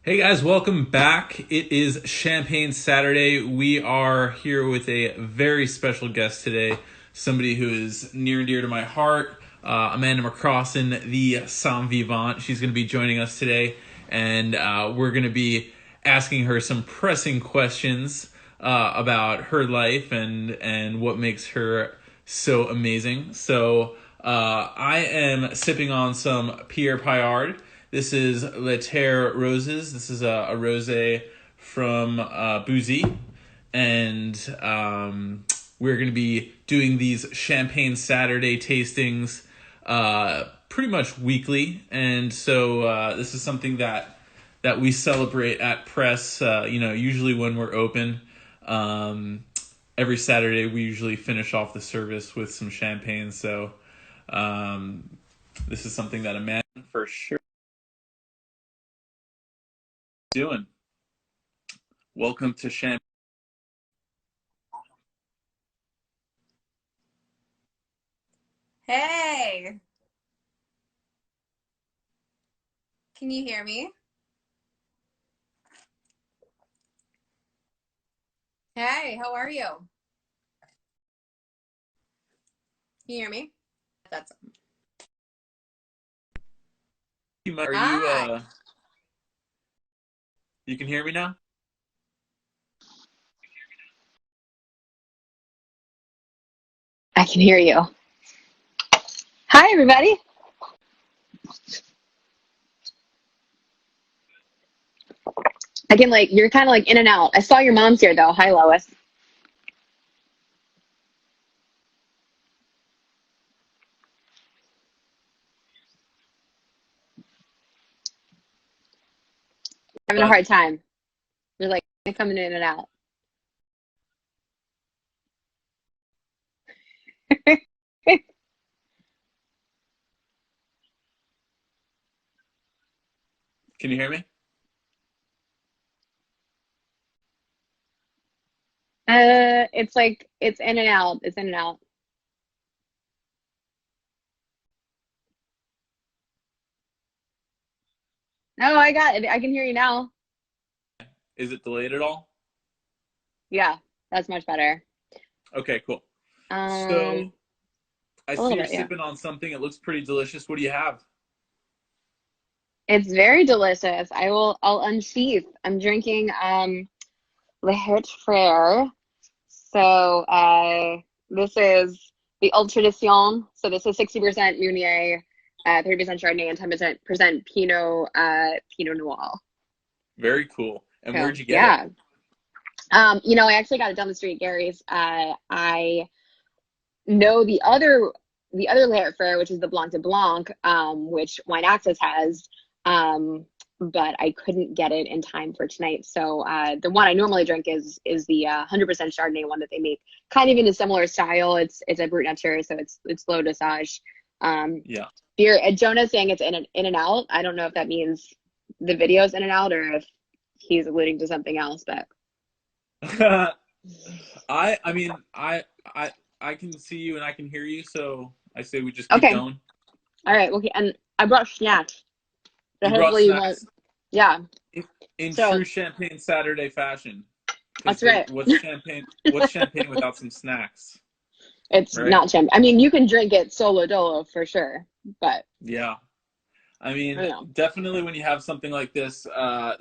Hey guys, welcome back. It is Champagne Saturday. We are here with a very special guest today, somebody who is near and dear to my heart, Amanda McCrossin, the Somm Vivant. She's going to be joining us today, and we're going to be asking her some pressing questions about her life and what makes her so amazing. I am sipping on some Pierre Payard. This is Le Terre Roses. This is a rosé from Boozy, and we're going to be doing these Champagne Saturday tastings pretty much weekly. And so this is something that we celebrate at Press. Usually when we're open, every Saturday we usually finish off the service with some champagne. So this is something that Amanda for sure doing. Welcome to Champagne. Hey, can you hear me? Hey, how are you? Can you hear me? That's Are you ah, you can hear me now? I can hear you. Hi, everybody. I can you're kind of in and out. I saw your mom's here though. Hi, Lois. Having a Uh, hard time. You're coming in and out. can you hear me? It's it's in and out. It's in and out. No, I got it. I can hear you now. Is it delayed at all? Yeah, that's much better. Okay, cool. So Um, I a see little you're bit, yeah. sipping on something. It looks pretty delicious. What do you have? It's very delicious. I'll unsheath. I'm drinking Le Hert Frere. So this is the Old Tradition. So this is 60% Meunier, 30% Chardonnay, and 10% Pinot Noir. Very cool. And So where'd you get it? yeah, I actually got it down the street, at Gary's. I know the other Layer Fair, which is the Blanc de Blanc, which Wine Access has. But I couldn't get it in time for tonight. So the one I normally drink is the 100% Chardonnay one that they make, kind of in a similar style. It's a Brut Nature, so it's low dosage. Um, Yeah. beer. Jonah's saying it's in and out. I don't know if that means the video's in and out or if he's alluding to something else. But I mean I can see you and I can hear you, so I say we just keep okay, going. all right. Okay, and I brought snacks, so You brought hopefully you won't. snacks Yeah. in So true Champagne Saturday fashion. that's Because right. what's champagne without some snacks, It's right? not champ. I mean, you can drink it solo dolo for sure, but Yeah. I I mean, don't know. definitely when you have something like this,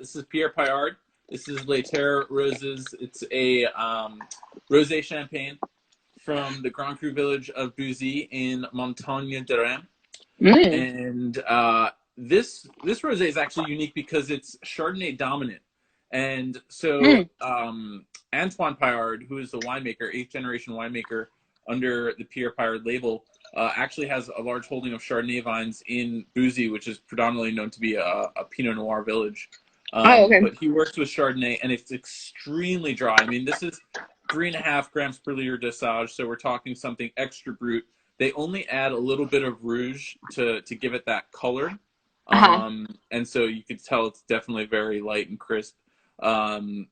this is Pierre Payard. This is Les Terre Roses. It's a rosé champagne from the Grand Cru village of Bouzy in Montagne de Reims. Mm, And this rosé is actually unique because it's Chardonnay dominant. And so mm. Antoine Payard, who is the winemaker, eighth generation winemaker under the Pierre Payard label, actually has a large holding of Chardonnay vines in Bouzy, which is predominantly known to be a Pinot Noir village. Oh, okay. But he works with Chardonnay, and it's extremely dry. I mean, this is 3.5 grams per liter dosage, so we're talking something extra brut. They only add a little bit of rouge to give it that color, Uh-huh. and so you can tell it's definitely very light and crisp. Um,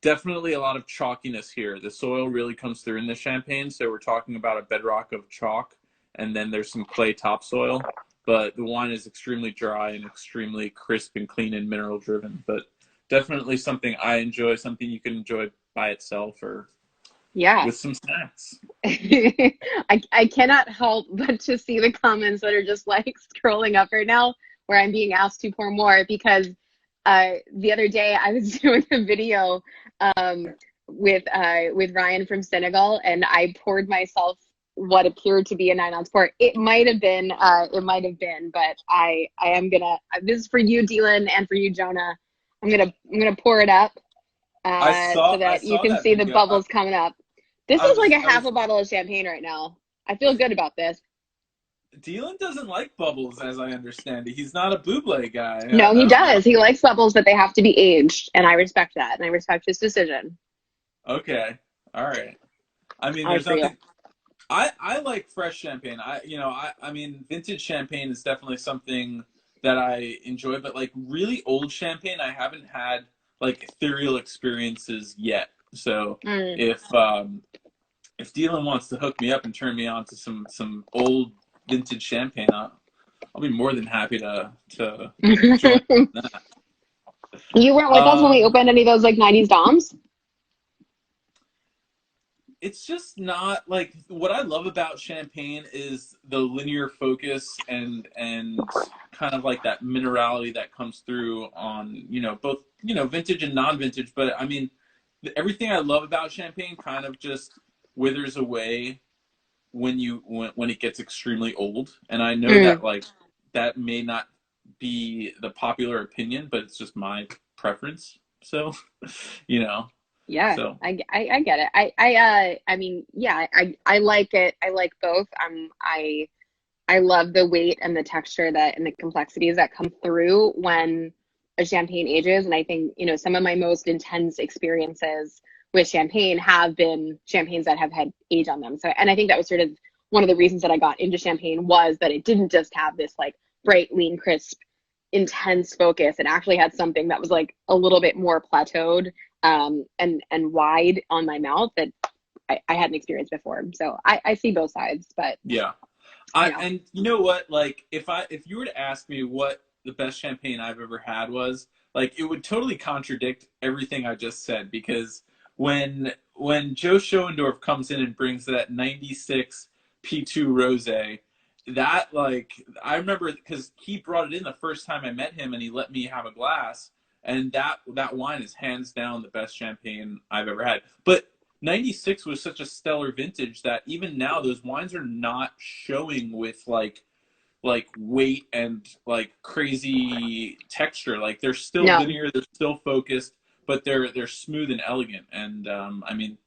Definitely a lot of chalkiness here. The soil really comes through in the champagne, so we're talking about a bedrock of chalk, and then there's some clay topsoil. but the wine is extremely dry and extremely crisp and clean and mineral driven. But definitely something I enjoy, something you can enjoy by itself or Yeah. with some snacks. I cannot help but to see the comments that are just like scrolling up right now where I'm being asked to pour more because the other day I was doing a video with Ryan from Senegal, and I poured myself what appeared to be a 9 ounce pour. It might have been, but I am gonna. This is for you, Dylan, and for you, Jonah. I'm gonna pour it up so I that you saw can that see the video. bubbles coming up. This I is was like a I half was a bottle of champagne right now. I feel good about this. Dylan doesn't like bubbles, as I understand it. He's not a buble guy. No, I he don't know. does. He likes bubbles, but they have to be aged, and I respect that, and I respect his decision. Okay, all right. I mean, All right there's for you. nothing. I like fresh champagne. I mean, vintage champagne is definitely something that I enjoy, but like really old champagne, I haven't had like ethereal experiences yet. So Mm. if Dylan wants to hook me up and turn me on to some old vintage champagne, I'll be more than happy to join that. You weren't with us when we Um, opened any of those like 90s DOMs? it's just not like what I love about champagne is the linear focus and kind of like that minerality that comes through on both vintage and non-vintage. But I mean, everything I love about champagne kind of just withers away when it gets extremely old. And I know Mm. that like that may not be the popular opinion, but it's just my preference. So you know, Yeah, so I get it. I mean, yeah, I like it. I like both. I love the weight and the texture that and the complexities that come through when a champagne ages. And I think, some of my most intense experiences with champagne have been champagnes that have had age on them. So, and I think that was sort of one of the reasons that I got into champagne was that it didn't just have this like bright, lean, crisp, intense focus. It actually had something that was like a little bit more plateaued and wide on my mouth that I hadn't experienced before. So I see both sides, but yeah. you know. And you know what? Like if you were to ask me what the best champagne I've ever had was, like it would totally contradict everything I just said because when Joe Schoendorf comes in and brings that 96 P2 Rosé, that like I remember because he brought it in the first time I met him and he let me have a glass and that wine is hands down the best champagne I've ever had. But 96 was such a stellar vintage that even now those wines are not showing with like weight and like crazy texture. Like they're still No. linear, they're still focused, but they're smooth and elegant. And I mean,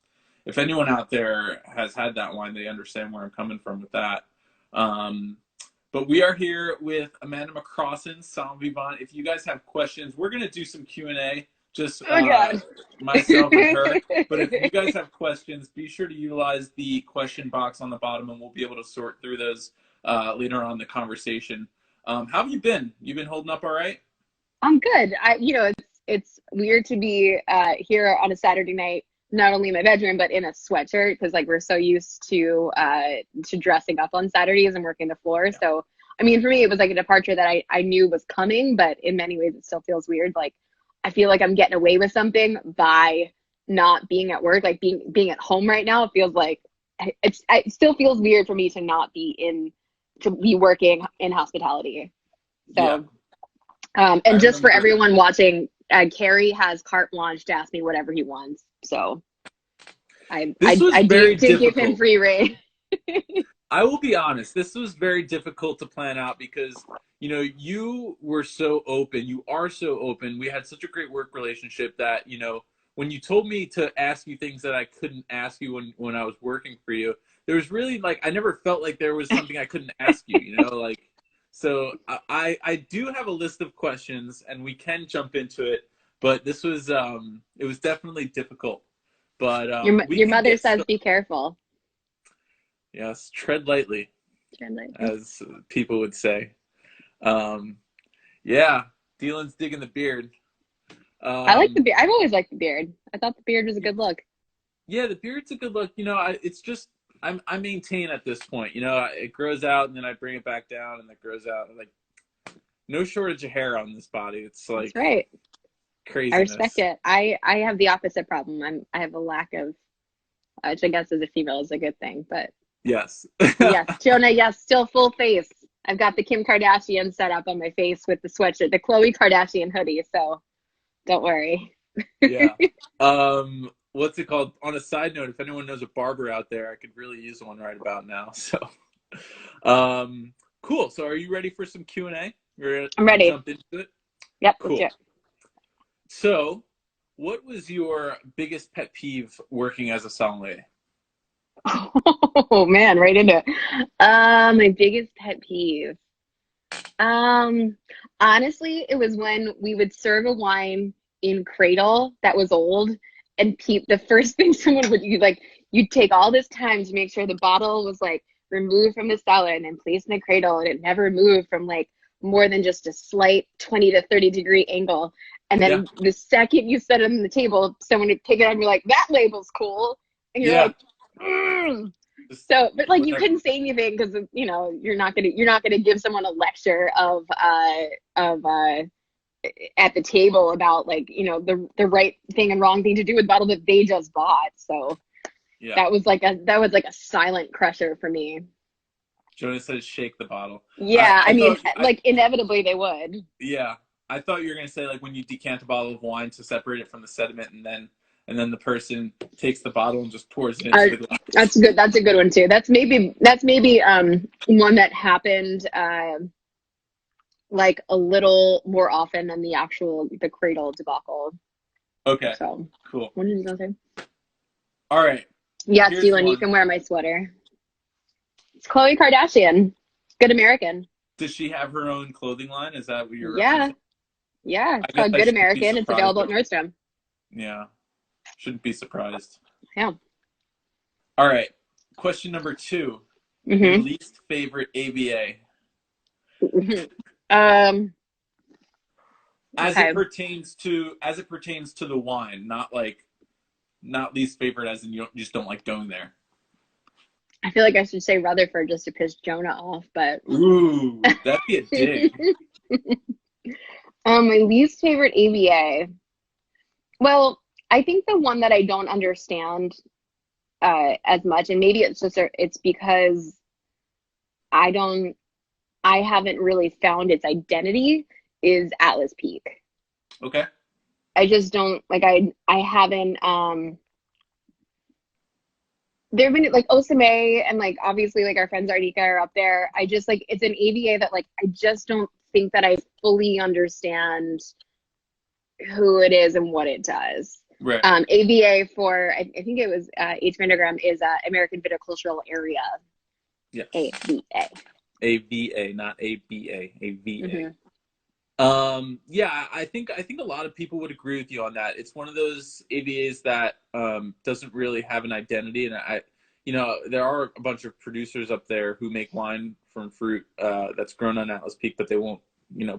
if anyone out there has had that wine, they understand where I'm coming from with that. Um, but we are here with Amanda McCrossin, Sommelier. If you guys have questions, we're gonna do some Q&A, just Oh God. myself and her. But if you guys have questions, be sure to utilize the question box on the bottom, and we'll be able to sort through those later on in the conversation. How have you been? You been holding up all right? I'm good. It's weird to be here on a Saturday night, not only in my bedroom but in a sweatshirt because like we're so used to dressing up on Saturdays and working the floor. Yeah. So I mean, for me, it was like a departure that I knew was coming, but in many ways, it still feels weird. Like I feel like I'm getting away with something by not being at work. Like being at home right now, it feels like it still feels weird for me to be working in hospitality. Yeah. So. I And just for remember. everyone watching, Carrie has carte blanche to ask me whatever he wants. So This was I very did give him difficult. free reign. I will be honest. This was very difficult to plan out because you were so open. You are so open. We had such a great work relationship that when you told me to ask you things that I couldn't ask you when I was working for you, there was really like I never felt like there was something I couldn't ask you. Like so I do have a list of questions and we can jump into it, but this was it was definitely difficult. But we Your can mother get says started. be careful. Yes, tread lightly, Translate. as people would say. Um, yeah, Dylan's digging the beard. I like the Um, beard. I've always liked the beard. I thought the beard was a good look. yeah, the beard's a good look. It's just I maintain at this point. You know, it grows out and then I bring it back down and it grows out. Like no shortage of hair on this body. It's That's like right. I respect craziness. it. I have the opposite problem. I have a lack of, which I guess as a female is a good thing. But Yes. yes, Jonah, yes, still full face. I've got the Kim Kardashian set up on my face with the sweatshirt, the Khloe Kardashian hoodie. So don't worry. Yeah. What's it called? On a side note, if anyone knows a barber out there, I could really use one right about now. So, cool. So, are you ready for some Q&A? We're I'm gonna ready. jump into it. Yep, let's do Cool. So, what was your biggest pet peeve working as a sommelier? it. Oh man, right into it. My biggest pet peeve. Honestly, it was when we would serve a wine in cradle that was old, and the first thing someone would you like, you'd take all this time to make sure the bottle was like removed from the cellar and then placed in the cradle, and it never moved from like more than just a slight 20 to 30 degree angle. And Yeah. then the second you set it on the table, someone would pick it up and be like, "That label's cool," and you're Yeah. like, mm. Just So, but like you whatever. couldn't say anything because you know you're not gonna give someone a lecture of at the table about like the right thing and wrong thing to do with the bottle that they just bought. So Yeah. that was like a silent crusher for me. Jonas says shake the bottle. Yeah, I mean, Thought, like inevitably they would. yeah, I thought you were gonna say like when you decant a bottle of wine to separate it from the sediment, and then the person takes the bottle and just pours it into the glass. That's good. That's a good one too. That's maybe one that happened like a little more often than the cradle debacle. Okay, So cool. what did you say? All right. Yes, Here's Dylan, you one. can wear my sweater. It's Khloe Kardashian. Good American. Does she have her own clothing line? Is that what you're Yeah. referencing? Yeah. I It's guess called I Good shouldn't be American. It's surprised. available at Nordstrom. Yeah, shouldn't be surprised. Yeah. All right. Question number 2. Your Mm-hmm. least favorite AVA. As Okay. it pertains to the wine, not least favorite as in you just don't like going there. I feel like I should say Rutherford just to piss Jonah off, but Ooh, that'd be a dig. my least favorite AVA. Well, I think the one that I don't understand as much, and maybe it's because I haven't really found its identity, is Atlas Peak. Okay. I just don't like I haven't there have been like Osame and like obviously like our friends Ardika are up there. I just like it's an AVA that like I just don't think that I fully understand who it is and what it does. Right. AVA for I think it was H. Vandergram is American Viticultural Area. Yes. AVA. AVA, not ABA. AVA. Yeah, I think a lot of people would agree with you on that. It's one of those AVAs that doesn't really have an identity, and there are a bunch of producers up there who make wine from fruit that's grown on Atlas Peak, but they won't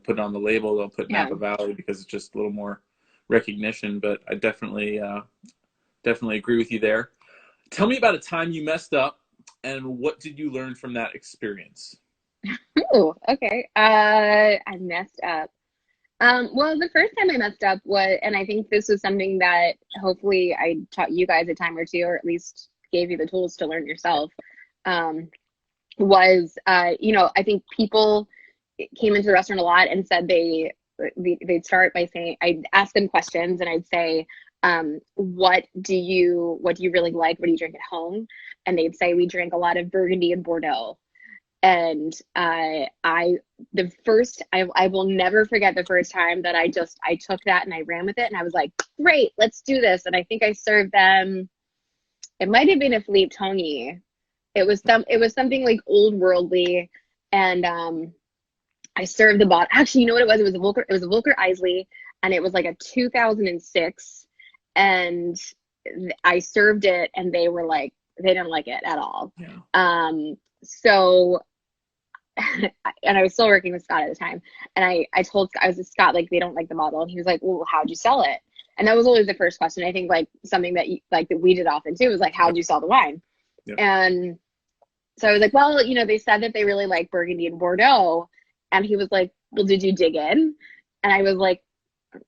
put it on the label. They'll put Napa Valley because it's just a little more recognition. But I definitely agree with you there. Tell me about a time you messed up, and what did you learn from that experience? Oh, okay. I messed up. Well, the first time I messed up and I think this was something that hopefully I taught you guys a time or two, or at least gave you the tools to learn yourself, was, I think people came into the restaurant a lot and said they'd start by saying, I'd ask them questions and I'd say, what do you really like? What do you drink at home? And they'd say, we drink a lot of Burgundy and Bordeaux. And I will never forget the first time that I took that and I ran with it and I was like, great, let's do this. And I think I served them, it might have been a Philippe Tongy. It was something like old worldly. And I served the bottle. Actually, you know what it was? It was a Volker Isley, and it was like a 2006. And I served it and they were like, they didn't like it at all. Yeah. So, and I was still working with Scott at the time, and I was with Scott, like, they don't like the model, and he was like, well, how'd you sell it? And that was always the first question. I think like something that that we did often too was like, how'd you sell the wine? Yep. And so I was like, well, they said that they really like Burgundy and Bordeaux. And he was like, well, did you dig in? And I was like,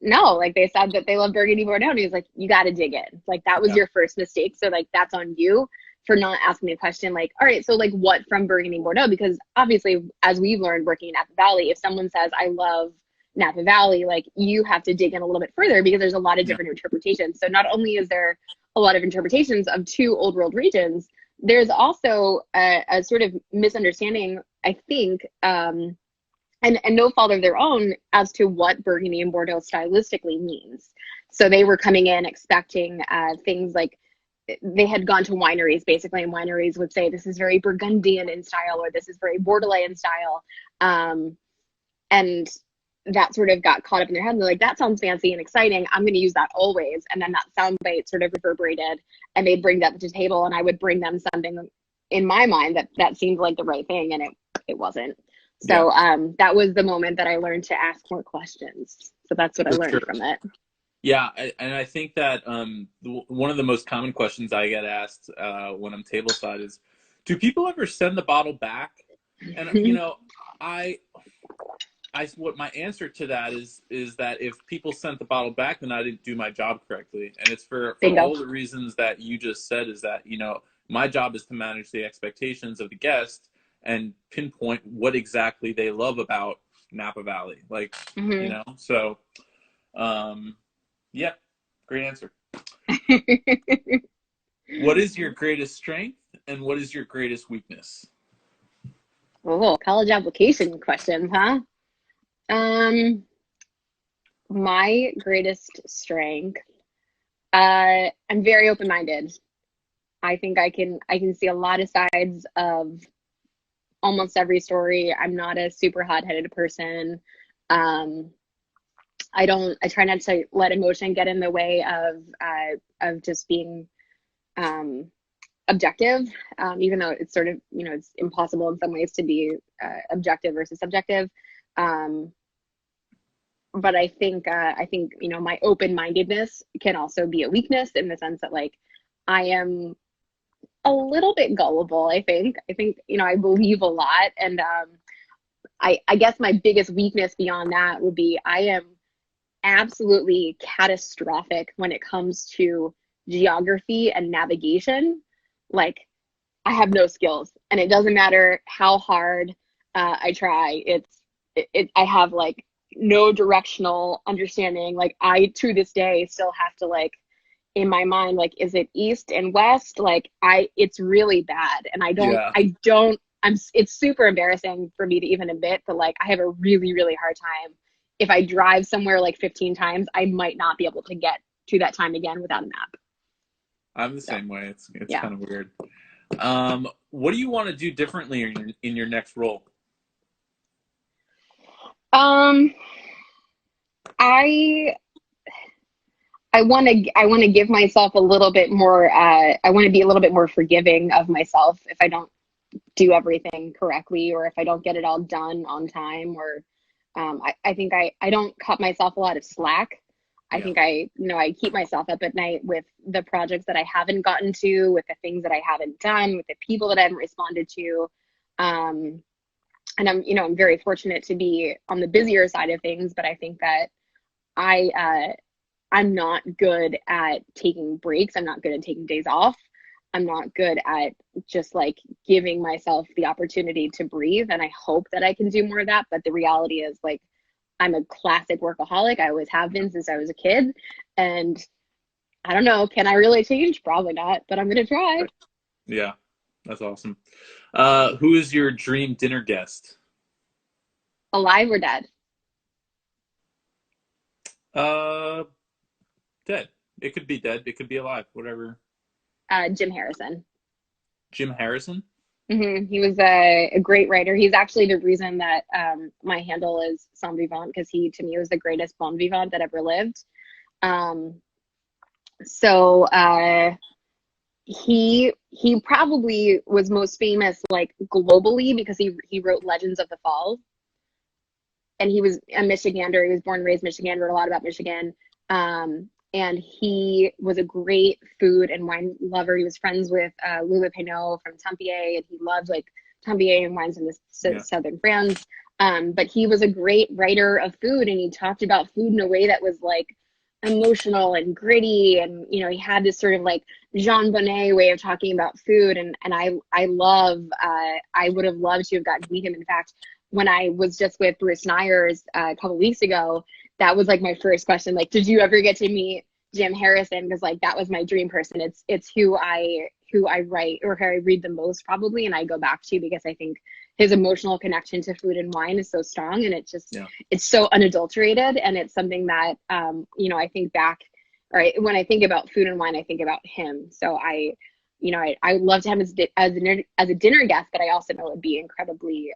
no, like they said that they love Burgundy Bordeaux. And he was like, you got to dig in. Like that was Yeah. your first mistake. So like that's on you for not asking me a question like, all right, so like what from Burgundy Bordeaux? Because obviously, as we've learned working in Napa Valley, if someone says, I love Napa Valley, like you have to dig in a little bit further because there's a lot of Yeah. different interpretations. So not only is there a lot of interpretations of two old world regions, there's also a sort of misunderstanding, I think, and no fault of their own as to what Burgundy and Bordeaux stylistically means. So they were coming in expecting things like they had gone to wineries basically, and wineries would say this is very Burgundian in style or this is very Bordelais in style. And that sort of got caught up in their head. And they're like, that sounds fancy and exciting. I'm going to use that always. And then that soundbite sort of reverberated and they'd bring that to the table and I would bring them something in my mind that seemed like the right thing. And it wasn't. So that was the moment that I learned to ask more questions. So that's what I learned from it. Yeah, and I think that one of the most common questions I get asked when I'm tableside is, do people ever send the bottle back? And what my answer to that is that if people sent the bottle back, then I didn't do my job correctly. And it's for all the reasons that you just said, is that, my job is to manage the expectations of the guest and pinpoint what exactly they love about Napa Valley. Like, so, yeah, great answer. What is your greatest strength and what is your greatest weakness? Oh, college application questions, huh? My greatest strength, I'm very open-minded. I think I can see a lot of sides of almost every story. I'm not a super hot-headed person. I try not to let emotion get in the way of just being objective, even though it's sort of, it's impossible in some ways to be objective versus subjective. But I think my open-mindedness can also be a weakness in the sense that like I am a little bit gullible. I think I believe a lot, and I guess my biggest weakness beyond that would be I am absolutely catastrophic when it comes to geography and navigation. Like I have no skills, and it doesn't matter how hard I try. I have like no directional understanding. Like I to this day still have to like in my mind, like, is it east and west? Like it's really bad. And it's super embarrassing for me to even admit, but like I have a really, really hard time. If I drive somewhere like 15 times, I might not be able to get to that time again without a map. I'm the same way. It's kind of weird. What do you want to do differently in your next role? I want to give myself a little bit more. I want to be a little bit more forgiving of myself if I don't do everything correctly, or if I don't get it all done on time, or I think I don't cut myself a lot of slack. I think I keep myself up at night with the projects that I haven't gotten to, with the things that I haven't done, with the people that I haven't responded to. And I'm very fortunate to be on the busier side of things, but I think that I'm not good at taking breaks. I'm not good at taking days off. I'm not good at just like giving myself the opportunity to breathe. And I hope that I can do more of that. But the reality is like, I'm a classic workaholic. I always have been since I was a kid. And I don't know, can I really change? Probably not, but I'm going to try. Yeah, that's awesome. Who is your dream dinner guest? Alive or dead? Dead. It could be dead. It could be alive. Whatever. Jim Harrison. Jim Harrison? Mm-hmm. He was a great writer. He's actually the reason that my handle is Sans Vivant, because he, to me, was the greatest bon vivant that ever lived. He probably was most famous like globally because he wrote Legends of the Fall. And he was a Michigander. He was born and raised Michigan, wrote a lot about Michigan. and he was a great food and wine lover. He was friends with Lula Pinot from Tempier, and he loved like Tempier and wines in the southern France. But he was a great writer of food, and he talked about food in a way that was like emotional and gritty, and you know, he had this sort of like Jean Bonnet way of talking about food, and I love I would have loved to have gotten to meet him. In fact, when I was just with Bruce Nyers a couple weeks ago, that was like my first question, like, did you ever get to meet Jim Harrison? Because like that was my dream person. It's who I write or who I read the most probably, and I go back to, because I think his emotional connection to food and wine is so strong, and it's just it's so unadulterated, and it's something that you know, I think back, or when I think about food and wine, I think about him. So I would love to have him as a dinner guest, but I also know it would be incredibly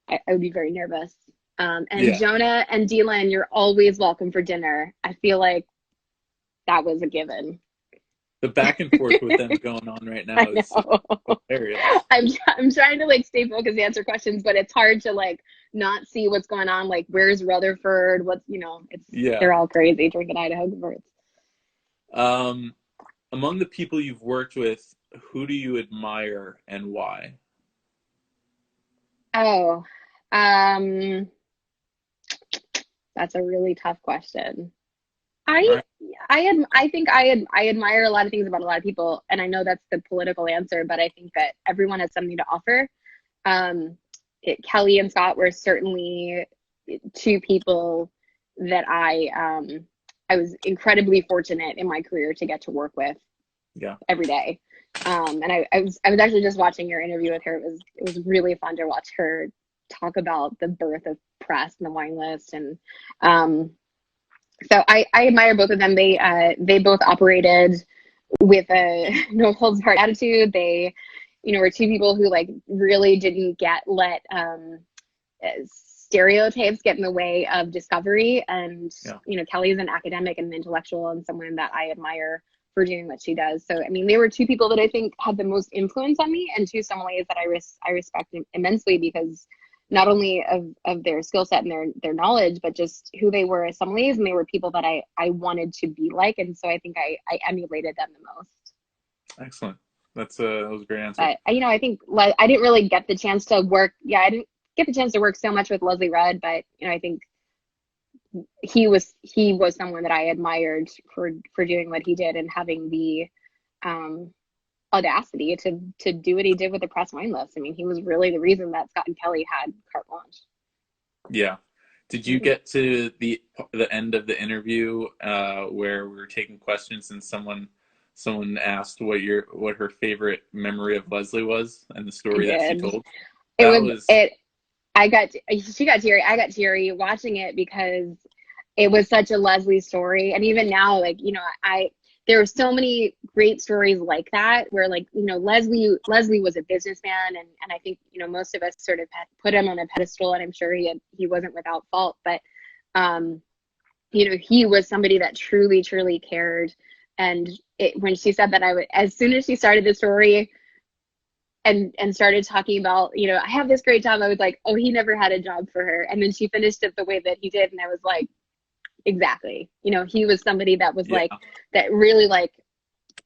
I would be very nervous. And Jonah and Dylan, you're always welcome for dinner. I feel like that was a given. The back and forth with them going on right now is hilarious. I'm trying to like stay focused, answer questions, but it's hard to like not see what's going on. Like, where's Rutherford? What's, you know, it's they're all crazy drinking Idaho birds. Among the people you've worked with, who do you admire and why? Oh, that's a really tough question. I think I admire a lot of things about a lot of people, and I know that's the political answer, but I think that everyone has something to offer. Kelly and Scott were certainly two people that I was incredibly fortunate in my career to get to work with every day. And I was actually just watching your interview with her. It was really fun to watch her talk about the birth of press and the wine list, and so I admire both of them. They both operated with a no holds barred attitude. They, you know, were two people who like really didn't let stereotypes get in the way of discovery. And you know, Kelly is an academic and an intellectual, and someone that I admire for doing what she does. So I mean, they were two people that I think had the most influence on me, and two sommeliers that I respect immensely, because not only of their skill set and their knowledge, but just who they were as sommeliers, and they were people that I wanted to be like, and so I think I emulated them the most. Excellent. That was a great answer. But you know, I think I didn't really get the chance to work. I didn't get the chance to work so much with Leslie Rudd, but you know, I think he was someone that I admired for doing what he did and having the audacity to do what he did with the press wine list. I mean, he was really the reason that Scott and Kelly had carte blanche. Yeah. Did you get to the end of the interview where we were taking questions and someone asked what her favorite memory of Leslie was and the story that she told? She got teary. I got teary watching it, because it was such a Leslie story. And even now, like, you know, there are so many great stories like that where, like, you know, Leslie was a businessman, and I think, you know, most of us sort of put him on a pedestal, and I'm sure he wasn't without fault, but you know, he was somebody that truly, truly cared. And when she said that, as soon as she started the story and started talking about, you know, I have this great job, I was like, oh, he never had a job for her. And then she finished it the way that he did, and I was like, exactly. You know, he was somebody that was like, that really like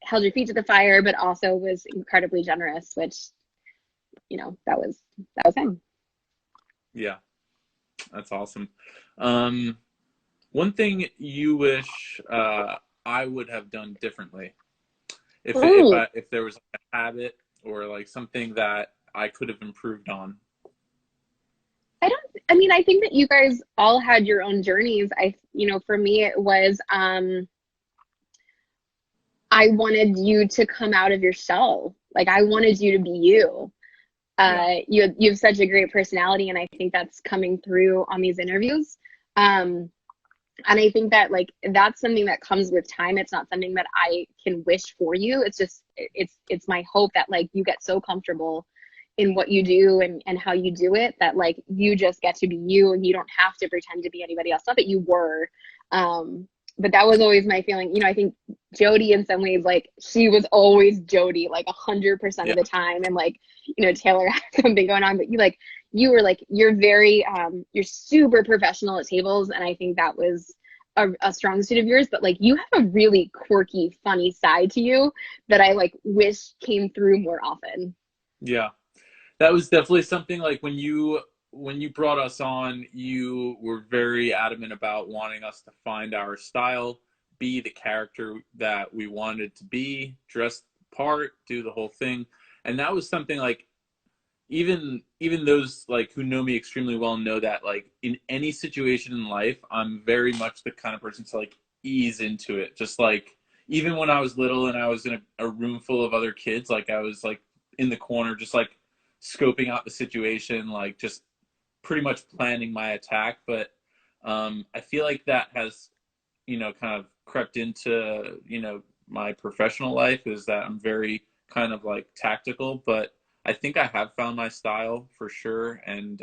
held your feet to the fire, but also was incredibly generous, which, you know, that was him. Yeah, that's awesome. One thing you wish I would have done differently, if there was like a habit or like something that I could have improved on. I think that you guys all had your own journeys. You know, for me, it was, I wanted you to come out of your shell. Like, I wanted you to be you. You have such a great personality, and I think that's coming through on these interviews. And I think that, like, that's something that comes with time. It's not something that I can wish for you. It's just, it's my hope that, like, you get so comfortable in what you do and how you do it, that like you just get to be you, and you don't have to pretend to be anybody else. Not that you were, but that was always my feeling. You know, I think Jody, in some ways, like, she was always Jody, like 100% of the time. And like, you know, Taylor had something going on, but you're very, you're super professional at tables. And I think that was a strong suit of yours, but like you have a really quirky, funny side to you that I like wish came through more often. Yeah. That was definitely something like when you brought us on, you were very adamant about wanting us to find our style, be the character that we wanted to be, dress the part, do the whole thing. And that was something like even those like who know me extremely well know that like in any situation in life, I'm very much the kind of person to like ease into it. Just like even when I was little and I was in a room full of other kids, like I was like in the corner, just like scoping out the situation, like just pretty much planning my attack. But I feel like that has, kind of crept into, my professional life is that I'm very kind of like tactical, but I think I have found my style for sure. And,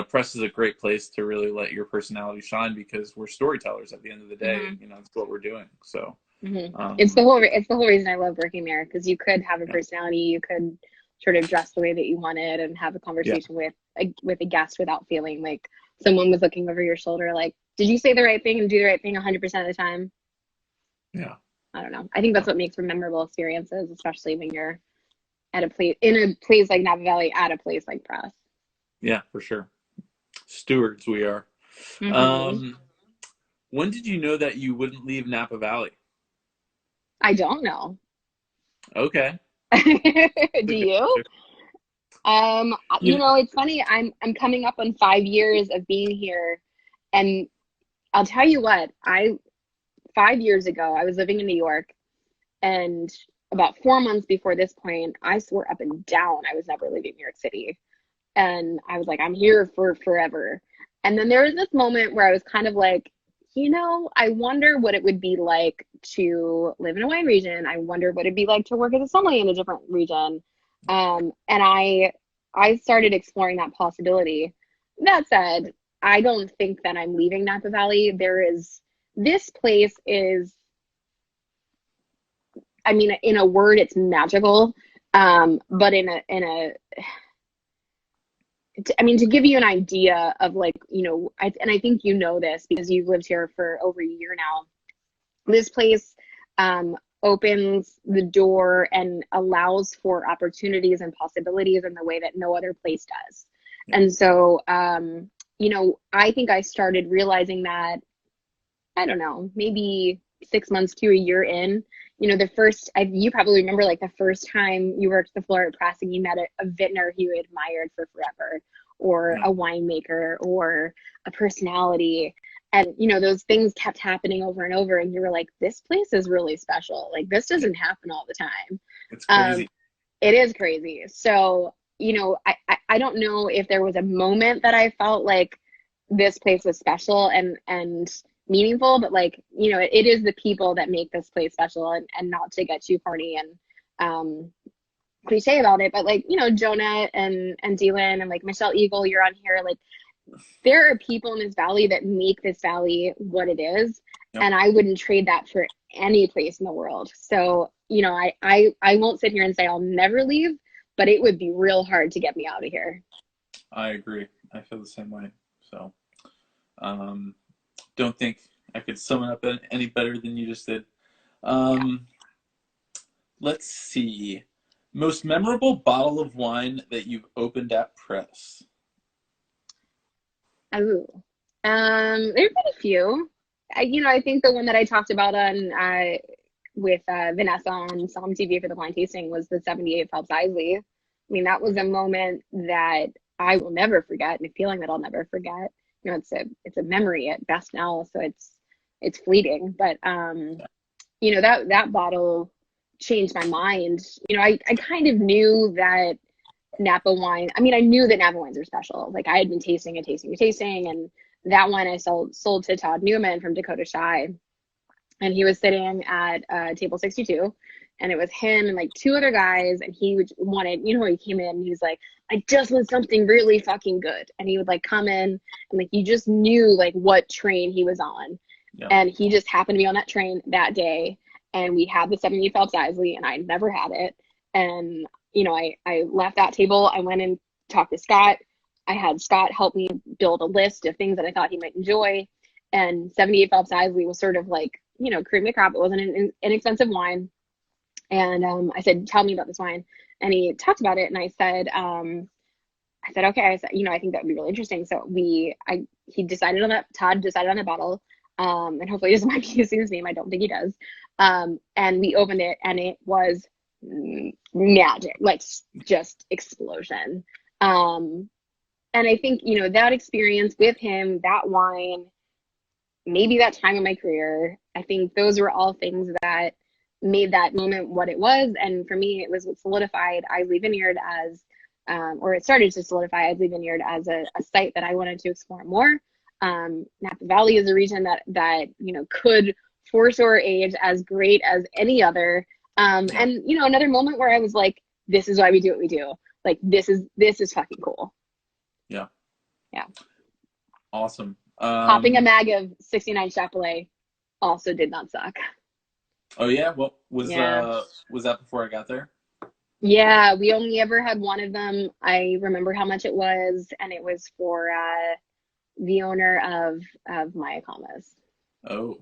press is a great place to really let your personality shine because we're storytellers at the end of the day. Mm-hmm. It's what we're doing. So, It's the whole reason I love working there, because you could have a yeah. personality, you could sort of dress the way that you wanted and have a Yeah. conversation with a guest without feeling like someone was looking over your shoulder. Like, did you say the right thing and do the right thing 100% of the time? Yeah. I don't know. I think that's what makes for memorable experiences, especially when you're at a place in a place like Napa Valley, at a place like Press. Yeah, for sure. Stewards we are. Mm-hmm. Um, when did you know that you wouldn't leave Napa Valley? I don't know. Okay. Do you? You know, It's funny. I'm coming up on 5 years of being here, and I'll tell you what. 5 years ago, I was living in New York, and about 4 months before this point, I swore up and down I was never leaving New York City, and I was like, I'm here for forever. And then there was this moment where I was kind of like, I wonder what it would be like to live in a wine region. I wonder what it'd be like to work as a sommelier in a different region. And I started exploring that possibility. That said, I don't think that I'm leaving Napa Valley. This place is, I mean, in a word, it's magical. But to give you an idea of like, and I think you know this because you've lived here for over a year now. This place opens the door and allows for opportunities and possibilities in the way that no other place does. Yeah. And so, I think I started realizing that, I don't know, maybe 6 months to a year in. You probably remember like the first time you worked the floor at Press and you met a vintner who you admired for forever, or Yeah. a winemaker, or a personality. And, those things kept happening over and over. And you were like, this place is really special. Like, this doesn't happen all the time. It's crazy. It is crazy. So, I don't know if there was a moment that I felt like this place was special and meaningful, but like, it is the people that make this place special, and not to get too corny and cliche about it, but like, Jonah and Dylan and like Michelle Eagle, you're on here, like there are people in this valley that make this valley what it is. Yep. And I wouldn't trade that for any place in the world. So, I won't sit here and say I'll never leave, but it would be real hard to get me out of here. I agree. I feel the same way. So, don't think I could sum it up any better than you just did. Let's see. Most memorable bottle of wine that you've opened at Press? Ooh. There's been a few. I think the one that I talked about on with Vanessa on Somm TV for the blind tasting was the 78 Phelps Isley. I mean, that was a moment that I will never forget, and a feeling that I'll never forget. It's a memory at best now, so it's fleeting. But that bottle changed my mind. I kind of knew that Napa wine. I mean, I knew that Napa wines are special. Like I had been tasting, and that wine I sold to Todd Newman from Dakota Shy, and he was sitting at table 62, and it was him and like two other guys, and he wanted, he came in and he was like, I just want something really fucking good, and he would like come in and like you just knew like what train he was on. Yeah. And he just happened to be on that train that day, and we had the 70 Phelps Isley, and I never had it. And I left that table. I went and talked to Scott. I had Scott help me build a list of things that I thought he might enjoy. And 78 Phelps Isley was sort of like, you know, cream of the crop. It wasn't an inexpensive wine. And I said, tell me about this wine. And he talked about it. And I said, okay. I said, you know, I think that would be really interesting. So he decided on that. Todd decided on a bottle. And hopefully he doesn't mind me using his name. I don't think he does. And we opened it, and it was magic, like just explosion. And I think, you know, that experience with him, that wine, maybe that time in my career, I think those were all things that made that moment what it was. And for me, it was what solidified Isley Vineyard as, or it started to solidify Isley Vineyard as a site that I wanted to explore more. Napa Valley is a region that, you know, could for sure age as great as any other. And, you know, another moment where I was like, this is why we do what we do. Like, this is fucking cool. Yeah. Yeah. Awesome. Popping a mag of 69 Chapelet also did not suck. Oh yeah? What was that before I got there? Yeah, we only ever had one of them. I remember how much it was, and it was for the owner of Maya Kamas. Oh,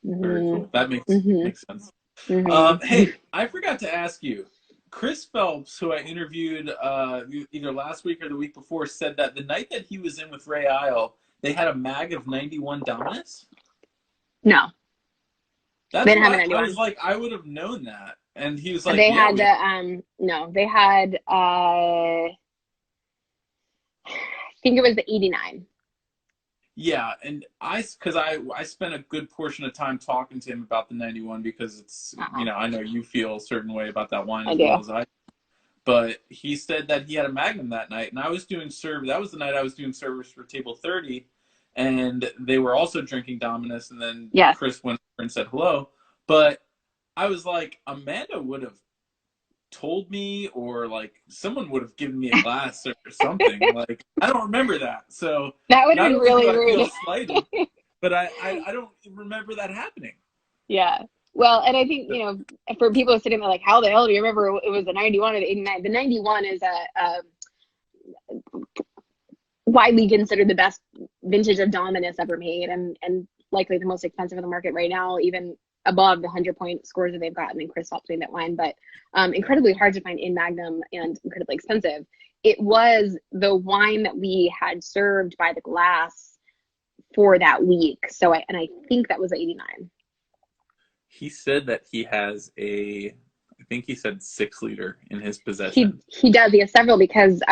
very cool. That makes sense. Mm-hmm. Hey, I forgot to ask you. Chris Phelps, who I interviewed either last week or the week before, said that the night that he was in with Ray Isle, they had a mag of 91 Dominus. No, That's they didn't have what a I 91. was like, I would have known that. And he was like, They yeah, had no, they had I think it was the 89. yeah, and because I spent a good portion of time talking to him about the 91 because it's, you know, I know you feel a certain way about that wine I as do. well as I. But he said that he had a Magnum that night, and I was doing serve. That was the night I was doing service for table 30, and they were also drinking Dominus. And then Yes. Chris went over and said hello. But I was like, Amanda would have told me, or like someone would have given me a glass or something. Like, I don't remember that. So That would have not been only really do I rude. feel slighted, but I don't remember that happening. Yeah. Well, and I think, you know, for people sitting there like, how the hell do you remember it was the 91 or the 89? The 91 is a widely considered the best vintage of Dominus ever made, and likely the most expensive in the market right now, even above the 100-point scores that they've gotten in Chris Phelps that wine, but incredibly hard to find in Magnum and incredibly expensive. It was the wine that we had served by the glass for that week. So I think that was 89. He said that he has I think he said 6-liter in his possession. He does. He has several because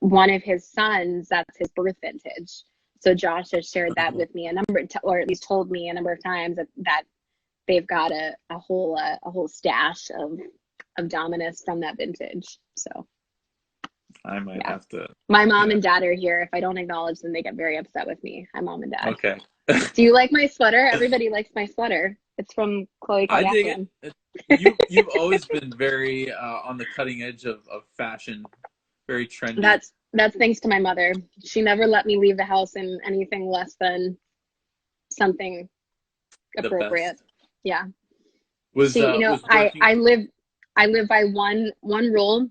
one of his sons, that's his birth vintage. So Josh has shared that with me or at least told me a number of times that they've got a whole stash of Dominus from that vintage. So I might have to. My mom and dad are here. If I don't acknowledge them, they get very upset with me. Hi, Mom and Dad. Okay. Do you like my sweater? Everybody likes my sweater. It's from Khloe Kardashian. I dig it. You've always been very on the cutting edge of fashion, very trendy. That's thanks to my mother. She never let me leave the house in anything less than something appropriate. Yeah. I live by one rule,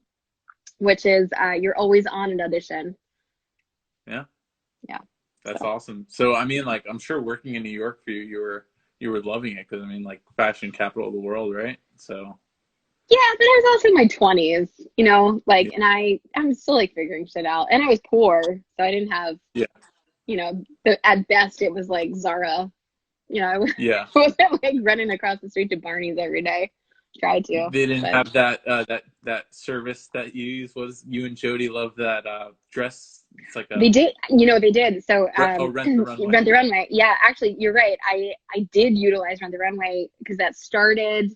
which is you're always on an audition. Yeah. Yeah. That's awesome. So I mean, like, I'm sure working in New York for you were loving it, because I mean, like, fashion capital of the world, right? So. Yeah, but I was also in my 20s, you know, like, and I'm still like figuring shit out, and I was poor, so I didn't have, you know, at best it was like Zara, you know, I wasn't like running across the street to Barney's every day. Tried to. They didn't have that service that you use. Was you and Jody love that dress? It's like they did, you know, they did. So Rent the Runway. Rent the Runway. Yeah, actually, you're right. I did utilize Rent the Runway because that started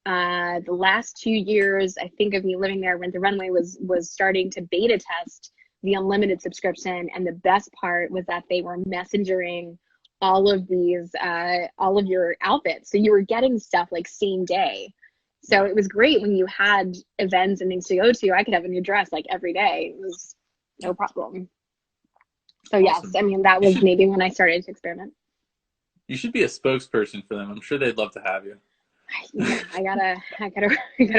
the last 2 years, I think, of me living there. Rent the Runway was starting to beta test the unlimited subscription, and the best part was that they were messengering all of your outfits, so you were getting stuff like same day. So it was great when you had events and things to go to. I could have a new dress like every day. It was no problem. So awesome. Yes, I mean, that was maybe when I started to experiment. You should be a spokesperson for them. I'm sure they'd love to have you. I gotta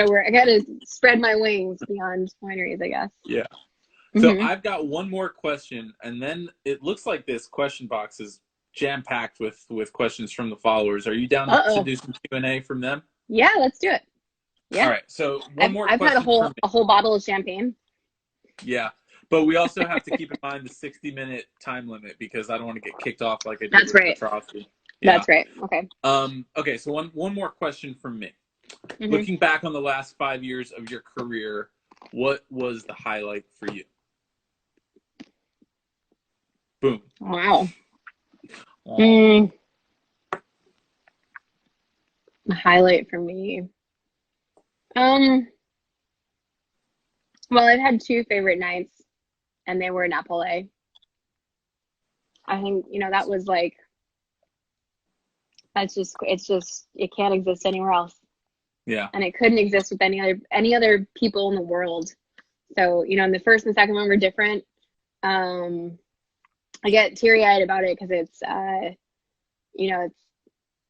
work. I gotta spread my wings beyond wineries, I guess. Yeah. So I've got one more question, and then it looks like this question box is jam-packed with questions from the followers. Are you down to Uh-oh. do some Q&A from them? Yeah, let's do it. All Yeah. right. So one more I've had question for me. a whole bottle of champagne. Yeah. But we also have to keep in mind the 60-minute time limit because I don't want to get kicked off like I did That's with right. McCrossin. Yeah. That's right. Okay. Okay. So one more question from me. Mhm. Looking back on the last 5 years of your career, what was the highlight for you? Boom. Wow. Oh. A highlight for me. Well, I've had two favorite nights, and they were Napa Valley. I think, that was like, it can't exist anywhere else. Yeah. And it couldn't exist with any other people in the world. So, and the first and second one were different. I get teary-eyed about it because it's,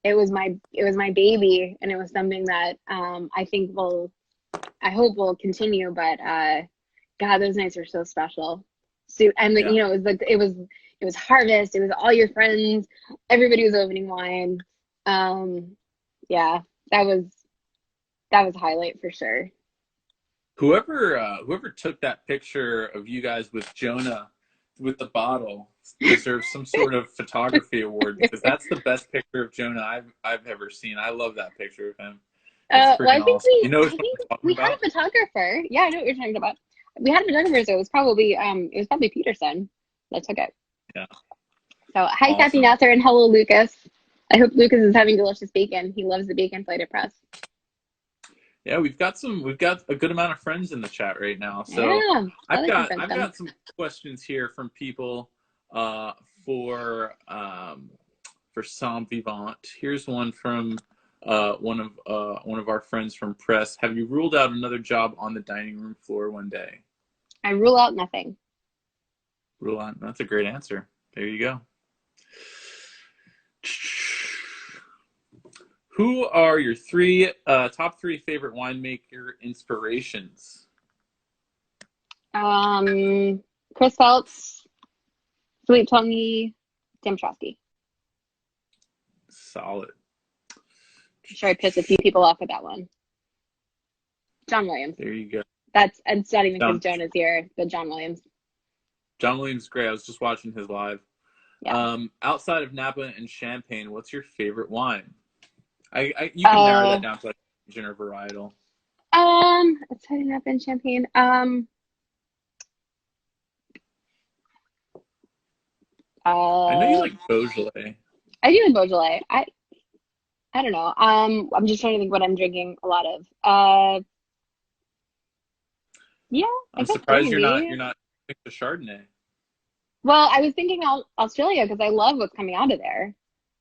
it was my baby, and it was something that I hope will continue. But God, those nights were so special. So, and Yeah. it was harvest. It was all your friends. Everybody was opening wine. Yeah, that was a highlight for sure. Whoever took that picture of you guys with Jonah with the bottle deserves some sort of photography award because that's the best picture of Jonah I've ever seen. I love that picture of him. It's Well, freaking awesome. You know what I'm talking we had about? a photographer. Yeah, I know what you're talking about. We had a photographer, so it was probably Peterson that took it. Yeah. So hi, Awesome. Kathy Nasser, and hello, Lucas. I hope Lucas is having delicious bacon. He loves the bacon plated press. Yeah, we've got a good amount of friends in the chat right now. So Yeah, I've got some questions here from people for Somme Vivant. Here's one from one of our friends from press. Have you ruled out another job on the dining room floor one day? I rule out nothing. Rule out. That's a great answer. There you go. Who are your top three favorite winemaker inspirations? Chris Phelps, Philippe Tongy, Tim Trotsky. Solid. I'm sure I pissed a few people off with that one. John Williams. There you go. It's not even because Jonah's here, but John Williams. John Williams is great. I was just watching his live. Yeah. Outside of Napa and Champagne, what's your favorite wine? You can narrow that down to like region or varietal. Outside of Napa and Champagne. I know you like Beaujolais. I do like Beaujolais. I don't know. I'm just trying to think what I'm drinking a lot of. Yeah. I'm surprised you're not a Chardonnay. Well, I was thinking Australia because I love what's coming out of there.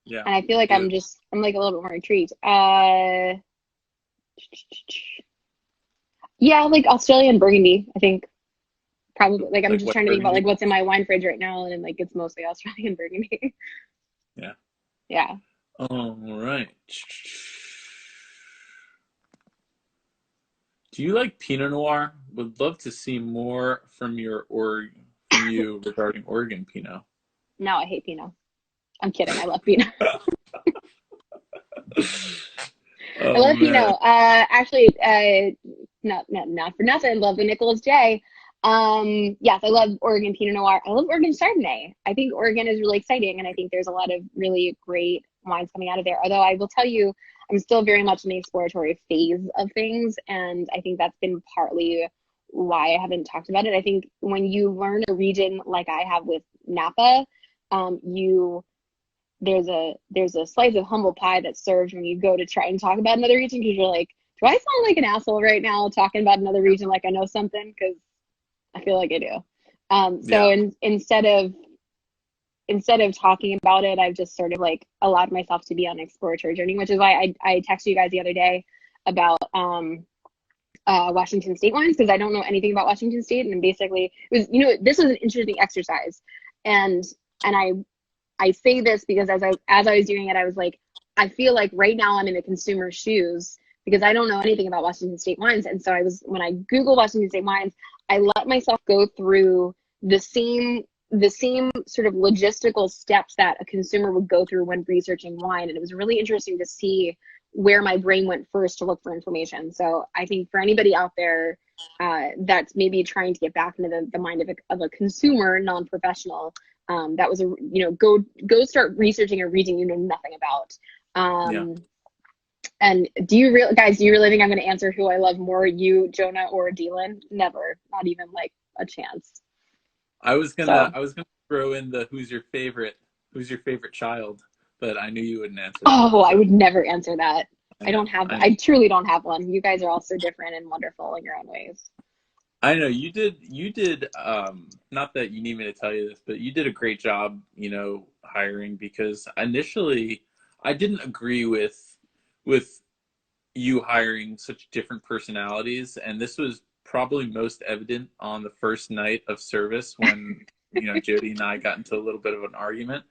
Yeah. And I feel like I'm like a little bit more intrigued. Yeah, like Australian Burgundy, I think. Probably. Like I'm just trying to think about like what's in my wine fridge right now, and like it's mostly Australian Burgundy. Yeah. Yeah. All right. Do you like Pinot Noir? Would love to see more from you regarding Oregon Pinot. No, I hate Pinot. I'm kidding. I love Pinot. I love Pinot. Actually, not for nothing. I love the Nicholas J. Yes, I love Oregon Pinot Noir. I love Oregon Chardonnay. I think Oregon is really exciting, and I think there's a lot of really great wines coming out of there. Although I will tell you, I'm still very much in the exploratory phase of things, and I think that's been partly why I haven't talked about it. I think when you learn a region like I have with Napa, there's a slice of humble pie that's served when you go to try and talk about another region, because you're like, do I sound like an asshole right now talking about another region like I know something? Because I feel like I do. So instead of talking about it, I've just sort of like allowed myself to be on an exploratory journey, which is why I texted you guys the other day about Washington State wines, because I don't know anything about Washington State, and basically it was, this was an interesting exercise, and I say this because as I was doing it, I was like, I feel like right now I'm in the consumer's shoes because I don't know anything about Washington State wines. And so when I Googled Washington State wines, I let myself go through the same the same sort of logistical steps that a consumer would go through when researching wine. And it was really interesting to see where my brain went first to look for information. So I think for anybody out there that's maybe trying to get back into the mind of a consumer, non-professional, that was go start researching a region you know nothing about. And do you really think I'm going to answer who I love more, you, Jonah, or Dylan? Never, not even like a chance. I was gonna throw in the who's your favorite child, but I knew you wouldn't answer that. Oh, so. I would never answer that. I truly don't have one. You guys are all so different and wonderful in your own ways. I know you did not that you need me to tell you this, but you did a great job, hiring, because initially I didn't agree with you hiring such different personalities, and this was probably most evident on the first night of service when Jody and I got into a little bit of an argument.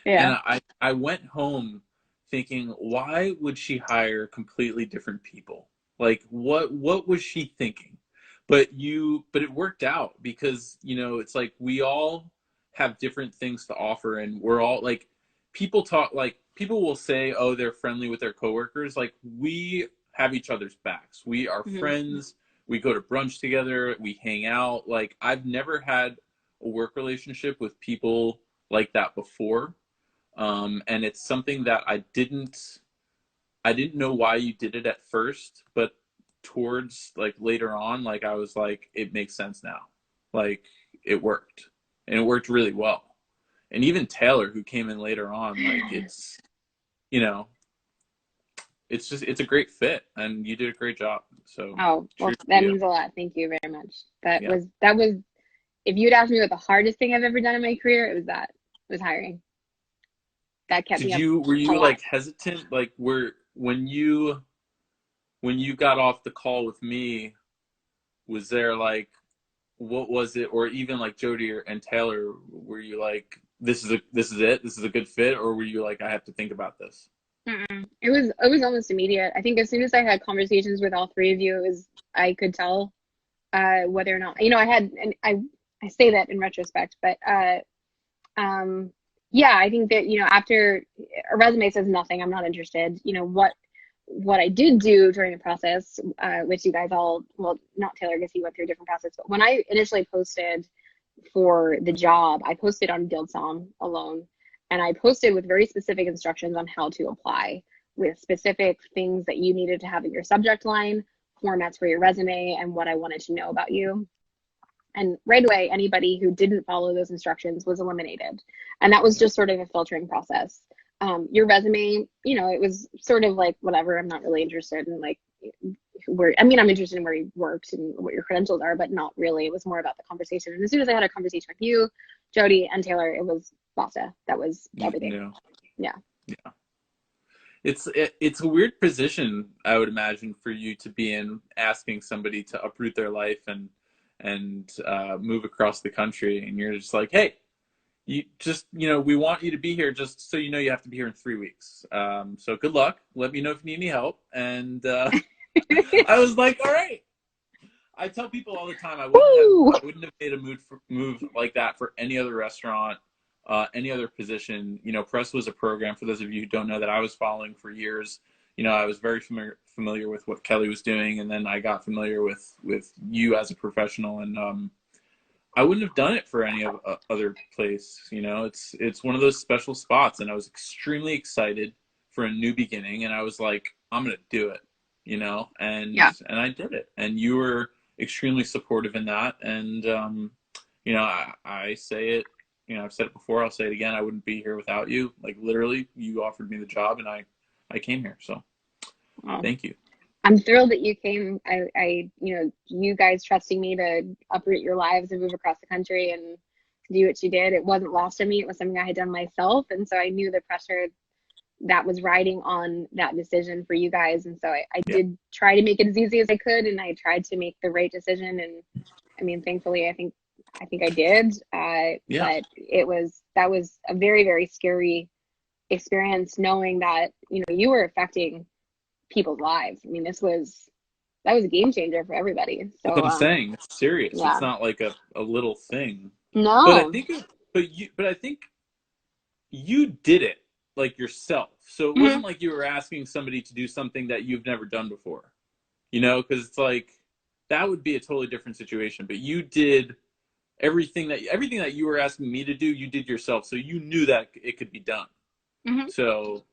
Yeah. And I went home thinking, why would she hire completely different people? Like what was she thinking? But it worked out, because it's like we all have different things to offer, and we're all like, people will say, oh, they're friendly with their coworkers. Like, we have each other's backs. We are friends. We go to brunch together. We hang out. Like, I've never had a work relationship with people like that before. And it's something that I didn't know why you did it at first, but towards like later on, like I was like, it makes sense now. Like, it worked, and it worked really well. And even Taylor, who came in later on, like, it's, it's a great fit, and you did a great job. So, that means a lot. Thank you very much. That was, if you'd asked me what the hardest thing I've ever done in my career, it was hiring. That kept me up. Were you like hesitant? Like, when you got off the call with me, was there like, what was it? Or even like Jody and Taylor, were you like, this is it, this is a good fit? Or were you like, I have to think about this? It was almost immediate. I think as soon as I had conversations with all three of you, I could tell whether or not, I had, and I say that in retrospect, but yeah, I think that, after a resume says nothing, I'm not interested. What I did do during the process, which you guys all, well, not Taylor, because he went through a different process, but when I initially posted for the job, I posted on Guildsom alone, and I posted with very specific instructions on how to apply, with specific things that you needed to have in your subject line, formats for your resume, and what I wanted to know about you. And right away, anybody who didn't follow those instructions was eliminated. And that was just sort of a filtering process. Your resume, it was sort of like, whatever, I'm not really interested in like I'm interested in where you worked and what your credentials are, but not really. It was more about the conversation. And as soon as I had a conversation with you, Jody, and Taylor, it was basta. That was everything. Yeah. It's a weird position, I would imagine, for you to be in, asking somebody to uproot their life and move across the country, and you're just like, hey, you just, we want you to be here, just so you have to be here in 3 weeks. So good luck. Let me know if you need any help. And I was like, all right. I tell people all the time, I wouldn't have made a move like that for any other restaurant, any other position. Press was a program, for those of you who don't know, that I was following for years. I was very familiar with what Kelly was doing, and then I got familiar with you as a professional, and I wouldn't have done it for any other place. It's one of those special spots, and I was extremely excited for a new beginning, and I was like, I'm gonna do it, and I did it, and you were extremely supportive in that, and I say it, I've said it before, I'll say it again, I wouldn't be here without you. Like, literally, you offered me the job, and I came here, so thank you. I'm thrilled that you came. You guys trusting me to uproot your lives and move across the country and do what you did. It wasn't lost on me. It was something I had done myself. And so I knew the pressure that was riding on that decision for you guys. And so I did try to make it as easy as I could. And I tried to make the right decision. And thankfully, I think I did. But that was a very, very scary experience, knowing that, you were affecting people's lives. That was a game changer for everybody. So what I'm saying, it's serious. It's not like a little thing. No. But but I think you did it like yourself. So it Hmm. wasn't like you were asking somebody to do something that you've never done before. You know, because it's like that would be a totally different situation. But you did everything that you were asking me to do, you did yourself. So you knew that it could be done. Hmm. So,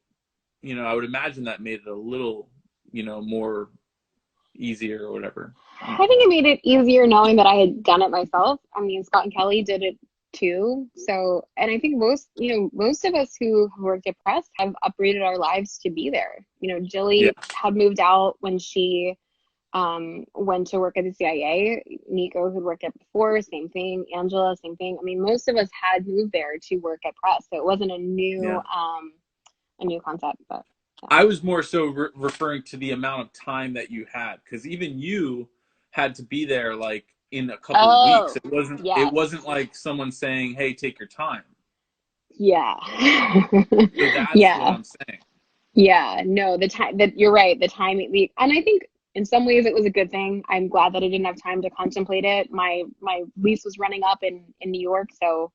I would imagine that made it a little, more easier or whatever. I think it made it easier knowing that I had done it myself. I mean, Scott and Kelly did it too. So, and I think most of us who have worked at Press have uprooted our lives to be there. Yeah. Jilly had moved out when she went to work at the CIA. Nico, who'd worked at before, same thing. Angela, same thing. I mean, most of us had moved there to work at Press, so it wasn't Yeah. a new concept. But yeah. I was more so referring to the amount of time that you had, because even you had to be there like in a couple of weeks. Oh, It yes, wasn't like someone saying, "Hey, take your time." yeah, So that's what yeah. I'm saying. Yeah, no, the time that you're right, the timing, and I think in some ways it was a good thing. I'm glad that I didn't have time to contemplate it. My lease was running up in New York, so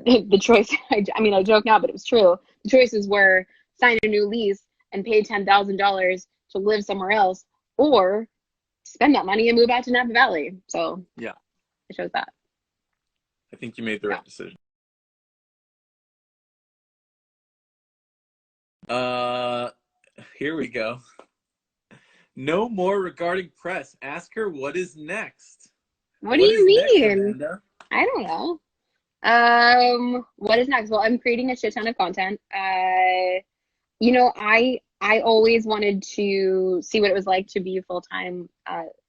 the choice, I mean, I joke now, but it was true. The choices were sign a new lease and pay $10,000 to live somewhere else, or spend that money and move out to Napa Valley. So Yeah, I chose that. I think you made the Yeah. right decision. Uh, Here we go. No more regarding Press. Ask her what is next. What do What you is next, mean? Amanda? I don't know. What is next? Well, I'm creating a shit ton of content. I always wanted to see what it was like to be full time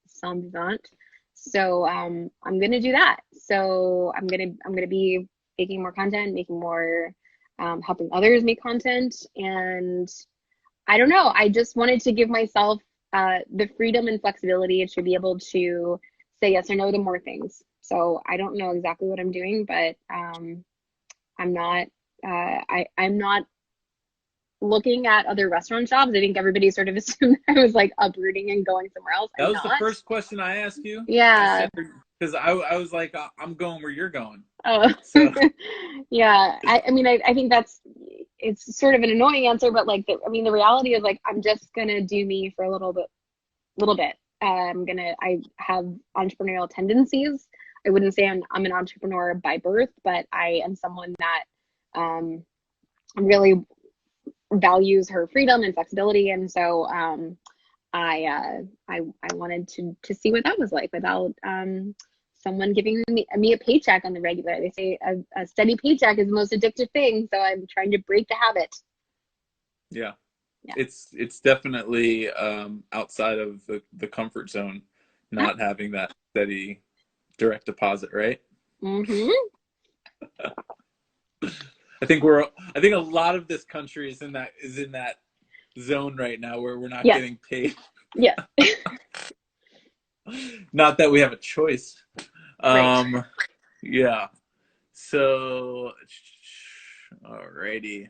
somme vivant. So I'm gonna do that. So I'm gonna be making more content, making more helping others make content, and I don't know. I just wanted to give myself the freedom and flexibility to be able to say yes or no to more things. So I don't know exactly what I'm doing, but I'm not. I'm not looking at other restaurant jobs. I think everybody sort of assumed I was like uprooting and going somewhere else. That I'm was the not. first question I asked you. I Yeah. said, because I was like, I'm going where you're going. Oh, So, yeah. I mean, I think it's sort of an annoying answer, but like, the reality is like, I'm just gonna do me for a little bit. I have entrepreneurial tendencies. I wouldn't say I'm an entrepreneur by birth, but I am someone that really values her freedom and flexibility. And so I wanted to see what that was like without someone giving me a paycheck on the regular. They say a steady paycheck is the most addictive thing, so I'm trying to break the habit. yeah, Yeah. it's definitely outside of the comfort zone, Huh? not having that steady direct deposit, right? Mm-hmm. I think a lot of this country is in that zone right now where we're not Yes. getting paid. Yes. Not that we have a choice. Right. Yeah. So, alrighty.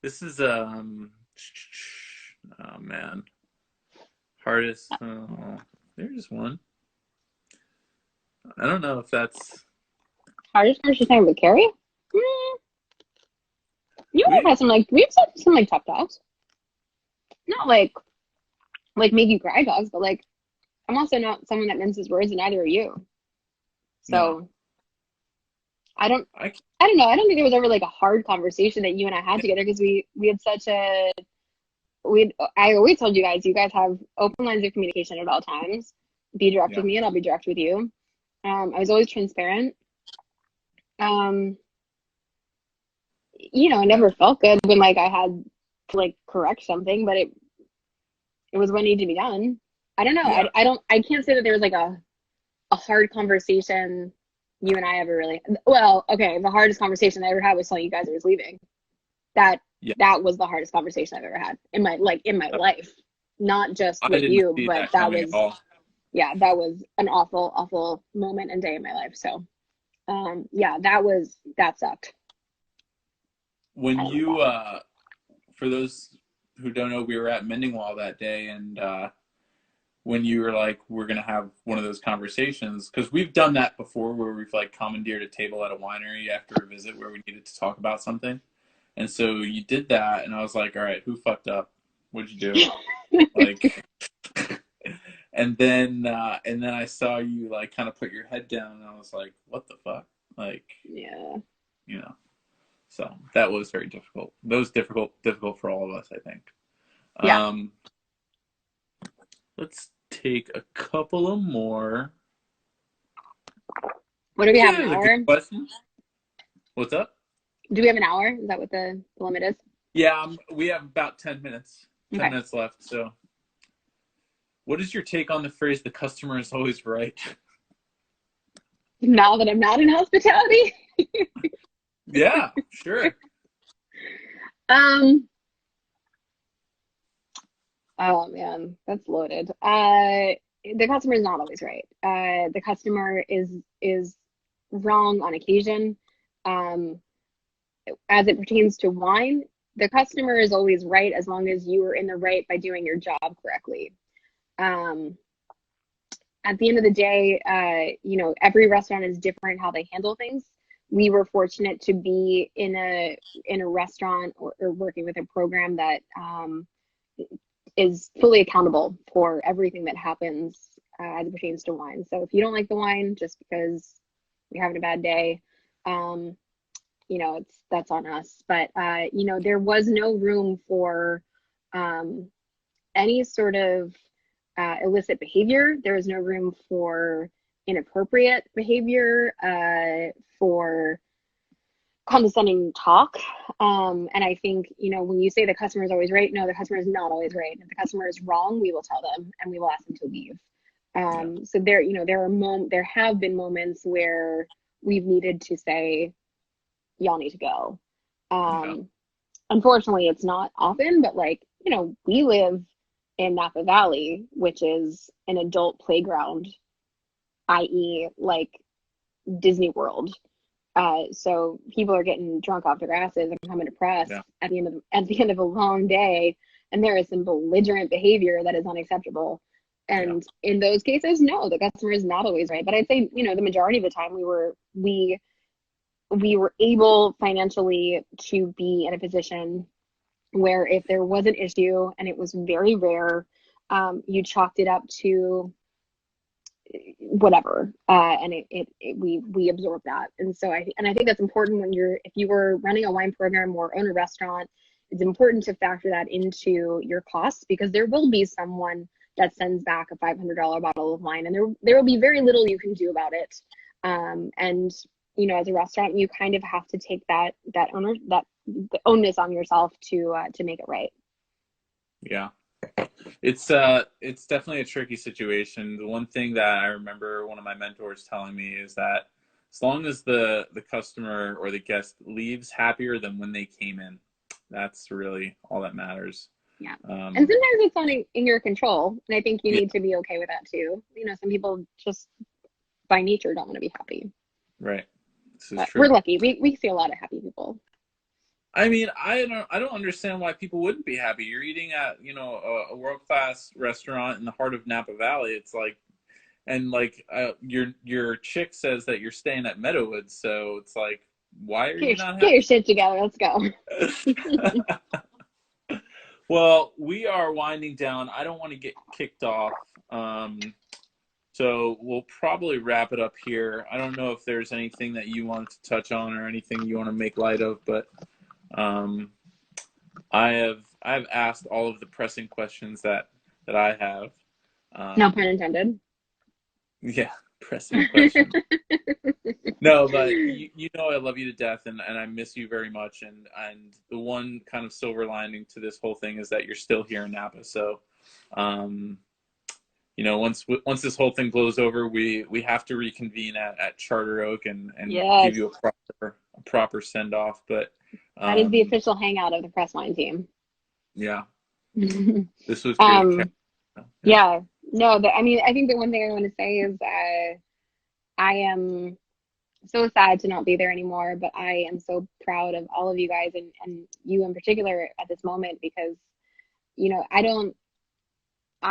This is oh man, hardest. Oh, there's one. I don't know if that's Hardest conversation with Carrie? Mm, we've we. had we've said some like tough talks. Not like make you cry talks, but like I'm also not someone that minces words, and neither are you. No, So I don't I I don't know. I don't think there was ever like a hard conversation that you and I had together because we had such a we I always told you guys have open lines of communication at all times. Be direct yeah with me and I'll be direct with you. I was always transparent. Um, I yeah never felt good when like I had to like correct something, but it was what needed to be done. I don't know. yeah. I can't say that there was like a hard conversation you and I ever really well, okay, the hardest conversation I ever had was telling you guys I was leaving. That Yeah. that was the hardest conversation I've ever had in my life. Not just I with didn't you, see but that coming at all. that was an awful, awful moment and day in my life. So yeah, that sucked. When I don't like you that. for those who don't know, we were at Mending Wall that day, and when you were like, we're gonna have one of those conversations, because we've done that before where we've like commandeered a table at a winery after a visit where we needed to talk about something. And so you did that, and I was like, all right, who fucked up? What'd you do? Like, and then I saw you like kind of put your head down, and I was like, what the fuck? Like, Yeah. you know. So that was very difficult. That was difficult for all of us, I think. Yeah. Let's take a couple of more. What do we have, Yeah, an a good hour? question. What's up? Do we have an hour? Is that what the limit is? Yeah, we have about 10 minutes. 10 Okay. minutes left. So, what is your take on the phrase "the customer is always right"? Now that I'm not in hospitality. Yeah, sure. Oh man, that's loaded. The customer is not always right. The customer is wrong on occasion. Um, as it pertains to wine, the customer is always right as long as you are in the right by doing your job correctly. Um, at the end of the day, every restaurant is different how they handle things. We were fortunate to be in a restaurant or working with a program that is fully accountable for everything that happens as it pertains to wine. So if you don't like the wine just because you're having a bad day, that's on us. But there was no room for any sort of illicit behavior. There was no room for inappropriate behavior, for condescending talk. And I think, when you say the customer is always right, no, the customer is not always right. If the customer is wrong, we will tell them and we will ask them to leave. So there have been moments where we've needed to say, y'all need to go. Yeah. Unfortunately, it's not often, but we live in Napa Valley, which is an adult playground, i.e., like Disney World. So people are getting drunk off their asses and coming to press Yeah. at the end of a long day, and there is some belligerent behavior that is unacceptable. And in those cases, no, the customer is not always right. But I'd say, the majority of the time we were able financially to be in a position where if there was an issue, and it was very rare, you chalked it up to whatever, and we absorb that. And so I think that's important if you were running a wine program or own a restaurant. It's important to factor that into your costs, because there will be someone that sends back a $500 bottle of wine, and there will be very little you can do about it. And as a restaurant, you kind of have to take the onus on yourself to make it right. Yeah. It's definitely a tricky situation. The one thing that I remember one of my mentors telling me is that as long as the customer or the guest leaves happier than when they came in, that's really all that matters. Yeah. And sometimes it's not in your control. And I think you Yeah. need to be okay with that too. Some people just by nature don't want to be happy. Right. This is But true. we're lucky. We see a lot of happy people. I mean, I don't understand why people wouldn't be happy. You're eating at, a world-class restaurant in the heart of Napa Valley. It's like, and like your chick says that you're staying at Meadowwood, so it's like, why are you not Get happy? your shit together. Let's go. Well, we are winding down. I don't want to get kicked off. So we'll probably wrap it up here. I don't know if there's anything that you want to touch on or anything you want to make light of, but I've asked all of the pressing questions that I have. No pun intended. Yeah, pressing questions. No, but I love you to death, and I miss you very much. And the one kind of silver lining to this whole thing is that you're still here in Napa. So, once this whole thing blows over, we have to reconvene at Charter Oak and Yes. give you a proper send off. But that is the official hangout of the press wine team. Yeah, this was great. Yeah. No, I think the one thing I want to say is I am so sad to not be there anymore, but I am so proud of all of you guys and you in particular at this moment, because I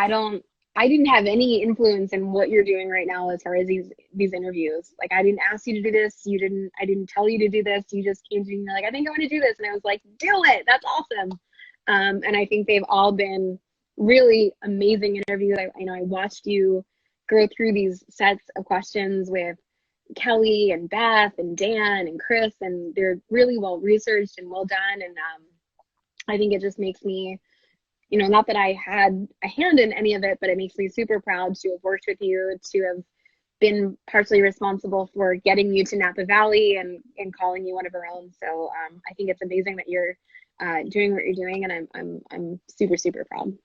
don't I didn't have any influence in what you're doing right now as far as these interviews. Like I didn't ask you to do this. I didn't tell you to do this. You just came to me and you're like, I think I want to do this. And I was like, do it. That's awesome. And I think they've all been really amazing interviews. I watched you go through these sets of questions with Kelly and Beth and Dan and Chris, and they're really well researched and well done. And I think it just makes me, not that I had a hand in any of it, but it makes me super proud to have worked with you, to have been partially responsible for getting you to Napa Valley and calling you one of our own. So I think it's amazing that you're doing what you're doing, and I'm super, super proud.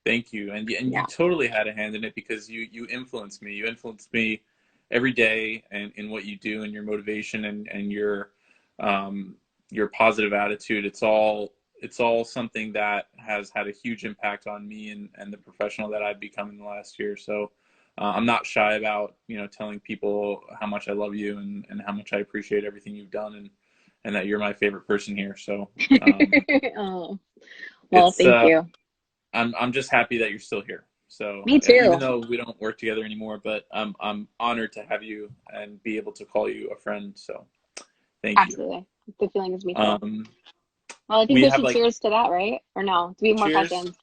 Thank you. And Yeah. you totally had a hand in it because you influenced me. You influenced me every day and in what you do and your motivation and your positive attitude. It's all something that has had a huge impact on me and the professional that I've become in the last year. So I'm not shy about, telling people how much I love you and how much I appreciate everything you've done and that you're my favorite person here. So Oh, well, thank you. I'm just happy that you're still here. So Me too. even though we don't work together anymore, but I'm honored to have you and be able to call you a friend. So thank you. Absolutely. The feeling is mutual. Well, I think we should cheers to that, right? Or no? Do we have more questions?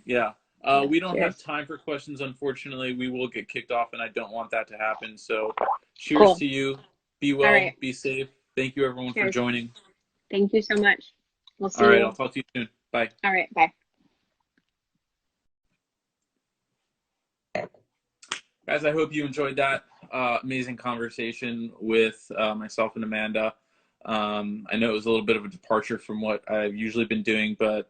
Yeah. We don't Cheers. have time for questions, unfortunately. We will get kicked off, and I don't want that to happen. So cheers Cool. to you. Be well. All right. Be safe. Thank you, everyone, for joining. Thank you so much. We'll see you. All right. you. I'll talk to you soon. Bye. All right. Bye. Guys, I hope you enjoyed that amazing conversation with myself and Amanda. I know it was a little bit of a departure from what I've usually been doing, but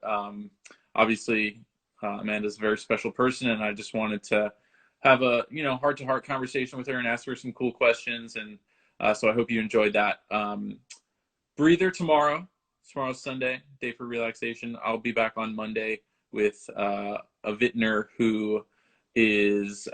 obviously Amanda's a very special person, and I just wanted to have a heart-to-heart conversation with her and ask her some cool questions. And so I hope you enjoyed that. Breather tomorrow. Tomorrow's Sunday, day for relaxation. I'll be back on Monday with a vintner who is